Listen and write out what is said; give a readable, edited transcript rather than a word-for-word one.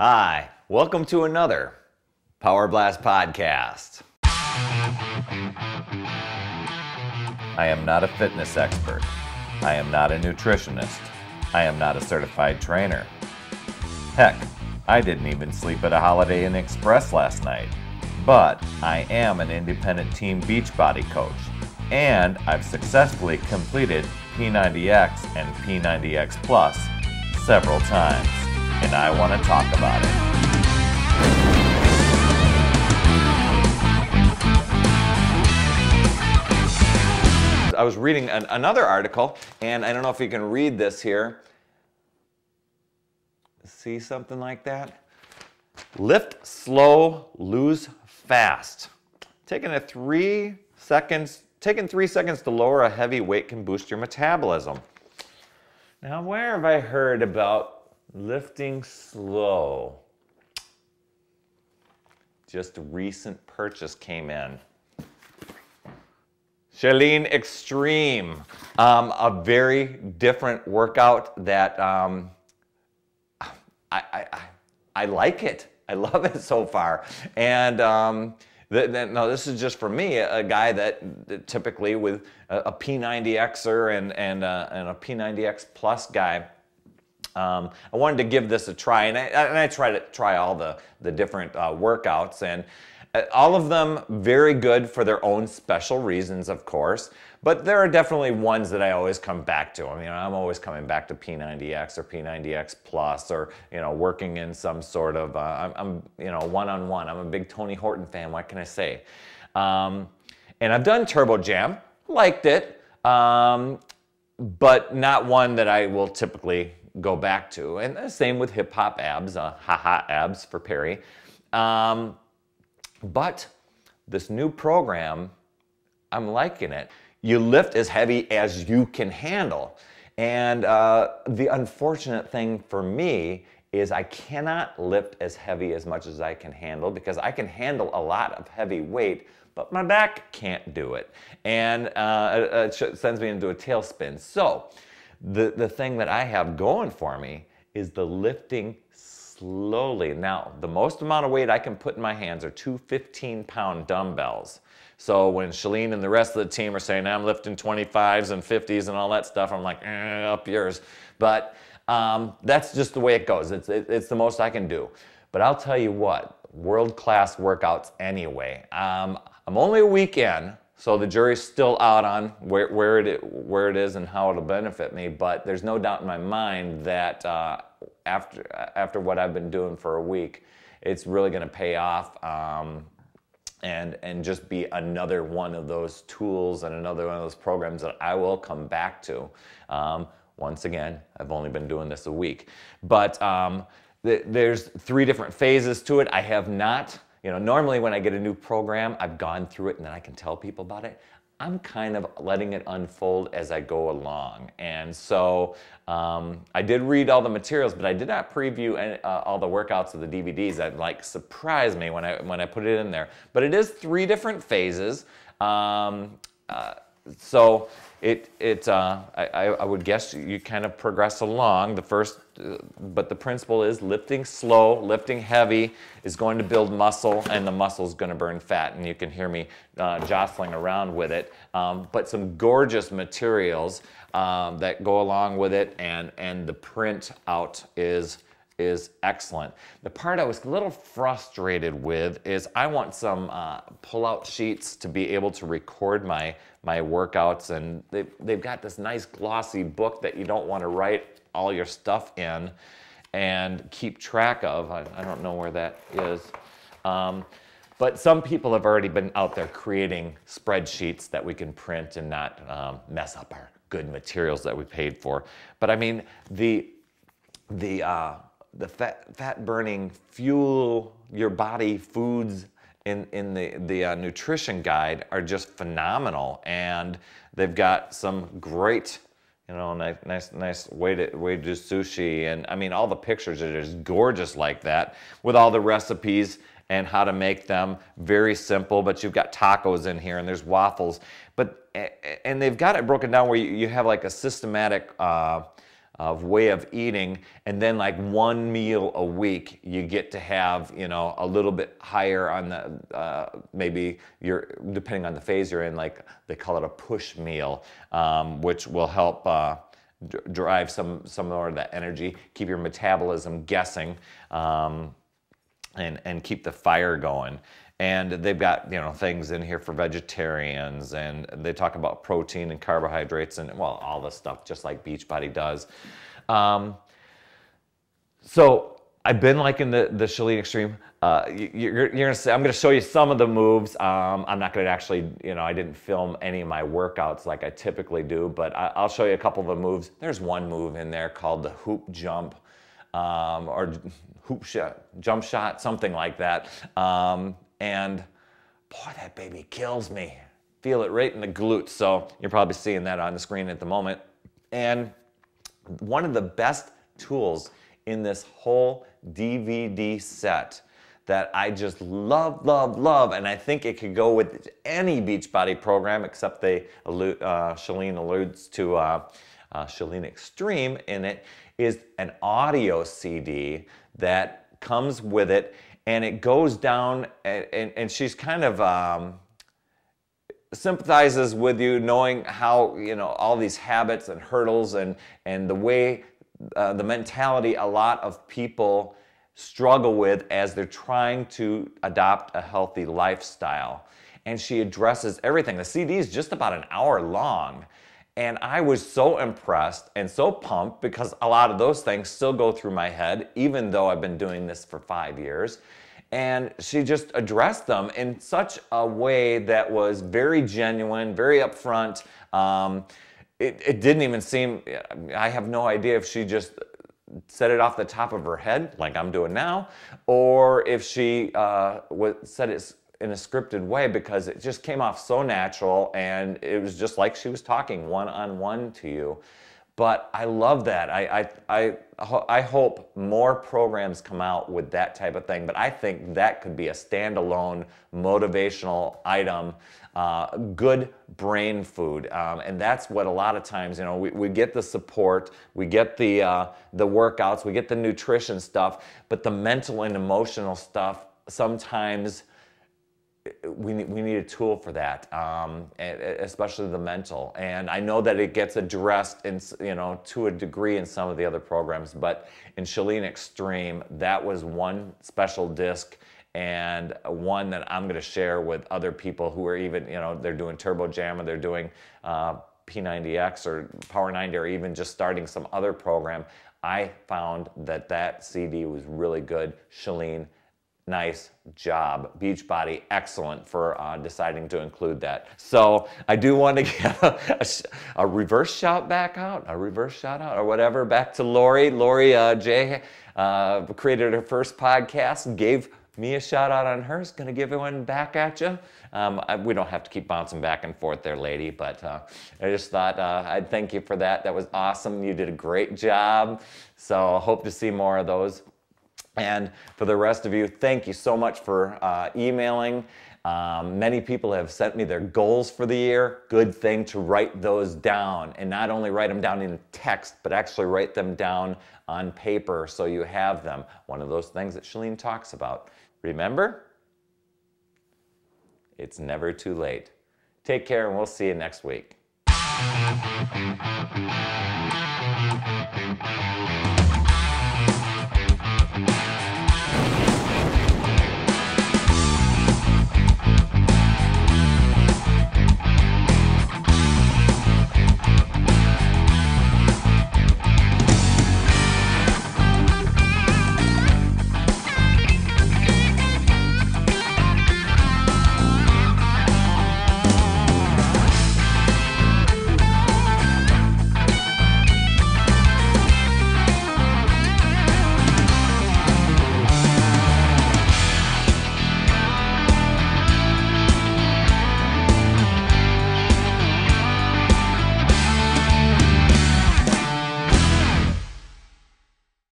Hi, welcome to another Power Blast podcast. I am not a fitness expert. I am not a nutritionist. I am not a certified trainer. Heck, I didn't even sleep at a Holiday Inn Express last night. But I am an independent team Beachbody coach, and I've successfully completed P90X and P90X Plus several times, and I want to talk about it. I was reading another article, and I don't know if you can read this here. See something like that? Lift slow, lose fast. Taking 3 seconds to lower a heavy weight can boost your metabolism. Now, where have I heard about lifting slow? Just a recent purchase came in. Chalean Extreme, a very different workout that I like it. I love it so far. And no, this is just for me, a guy that typically with a P90Xer and a P90X Plus guy. I wanted to give this a try, and I try all the different workouts, and all of them very good for their own special reasons, of course. But there are definitely ones that I always come back to. I mean, I'm always coming back to P90X or P90X Plus, or working in some sort of I'm one-on-one. I'm a big Tony Horton fan. What can I say? And I've done Turbo Jam, liked it, but not one that I will typically go back to. And the same with Hip Hop Abs, haha abs for Perry. But this new program, I'm liking it. You lift as heavy as you can handle. And the unfortunate thing for me is I cannot lift as heavy as much as I can handle, because I can handle a lot of heavy weight, but my back can't do it. And it sends me into a tailspin. So the thing that I have going for me is the lifting slowly. Now, the most amount of weight I can put in my hands are 2 15-pound dumbbells. So when Chalean and the rest of the team are saying, I'm lifting 25s and 50s and all that stuff, I'm like, up yours. But that's just the way it goes. It's the most I can do. But I'll tell you what, world-class workouts anyway. I'm only a week in, so the jury's still out on where it is and how it'll benefit me. But there's no doubt in my mind that after what I've been doing for a week, it's really going to pay off. And just be another one of those tools and another one of those programs that I will come back to. Once again, I've only been doing this a week. But there's 3 different phases to it. I have not, normally when I get a new program, I've gone through it and then I can tell people about it. I'm kind of letting it unfold as I go along. And so I did read all the materials, but I did not preview all the workouts of the DVDs. That surprised me when I put it in there. But it is 3 different phases. So I would guess you kind of progress along. But the principle is lifting slow, lifting heavy is going to build muscle, and the muscle is going to burn fat. And you can hear me jostling around with it. But some gorgeous materials that go along with it, and the print out is excellent. The part I was a little frustrated with is I want some pull-out sheets to be able to record my workouts, and they've got this nice glossy book that you don't want to write all your stuff in and keep track of. I don't know where that is. But some people have already been out there creating spreadsheets that we can print and not mess up our good materials that we paid for. But I mean, the fat burning fuel your body foods in the nutrition guide are just phenomenal, and they've got some great, nice way to do sushi, and I mean all the pictures are just gorgeous like that, with all the recipes and how to make them. Very simple, but you've got tacos in here and there's waffles, and they've got it broken down where you have like a systematic way of eating, and then like one meal a week you get to have, you know, a little bit higher on the maybe you're depending on the phase you're in, like they call it a push meal, which will help drive some more of that energy, keep your metabolism guessing, and keep the fire going. And they've got, you know, things in here for vegetarians, and they talk about protein and carbohydrates and, well, all this stuff, just like Beachbody does. So I've been liking the Chalean Extreme. You're gonna say, I'm gonna show you some of the moves. I'm not gonna actually, you know, I didn't film any of my workouts like I typically do, but I'll show you a couple of the moves. There's one move in there called the hoop jump, or hoop shot, jump shot, something like that. And boy, that baby kills me. Feel it right in the glutes. So you're probably seeing that on the screen at the moment. And one of the best tools in this whole DVD set that I just love, love, love, and I think it could go with any Beachbody program, except Chalean alludes to Chalean Extreme in it, is an audio CD that comes with it, and it goes down, and she's kind of sympathizes with you, knowing how, you know, all these habits and hurdles and the way, the mentality a lot of people struggle with as they're trying to adopt a healthy lifestyle. And she addresses everything. The CD is just about an hour long. And I was so impressed and so pumped because a lot of those things still go through my head, even though I've been doing this for 5 years. And she just addressed them in such a way that was very genuine, very upfront. It didn't even seem, I have no idea if she just said it off the top of her head, like I'm doing now, or if she said it in a scripted way, because it just came off so natural, and it was just like she was talking one-on-one to you. But I love that. I hope more programs come out with that type of thing, but I think that could be a standalone motivational item, good brain food. And that's what a lot of times, you know, we get the support, we get the workouts, we get the nutrition stuff, but the mental and emotional stuff, sometimes we need a tool for that, especially the mental. And I know that it gets addressed in, you know, to a degree in some of the other programs, but in Chalean Extreme, that was one special disc, and one that I'm going to share with other people who are even, you know, they're doing Turbo Jam, or they're doing P90X or Power 90, or even just starting some other program. I found that CD was really good. Chalean, nice job. Beachbody, excellent for deciding to include that. So I do want to give a reverse shout back out, or whatever, back to Lori. Lori J created her first podcast, gave me a shout out on hers. Gonna give one back at you. We don't have to keep bouncing back and forth there, lady, but I just thought I'd thank you for that. That was awesome. You did a great job. So I hope to see more of those. And for the rest of you, thank you so much for emailing. Many people have sent me their goals for the year. Good thing to write those down, and not only write them down in text, but actually write them down on paper so you have them. One of those things that Chalean talks about. Remember, it's never too late. Take care, and we'll see you next week.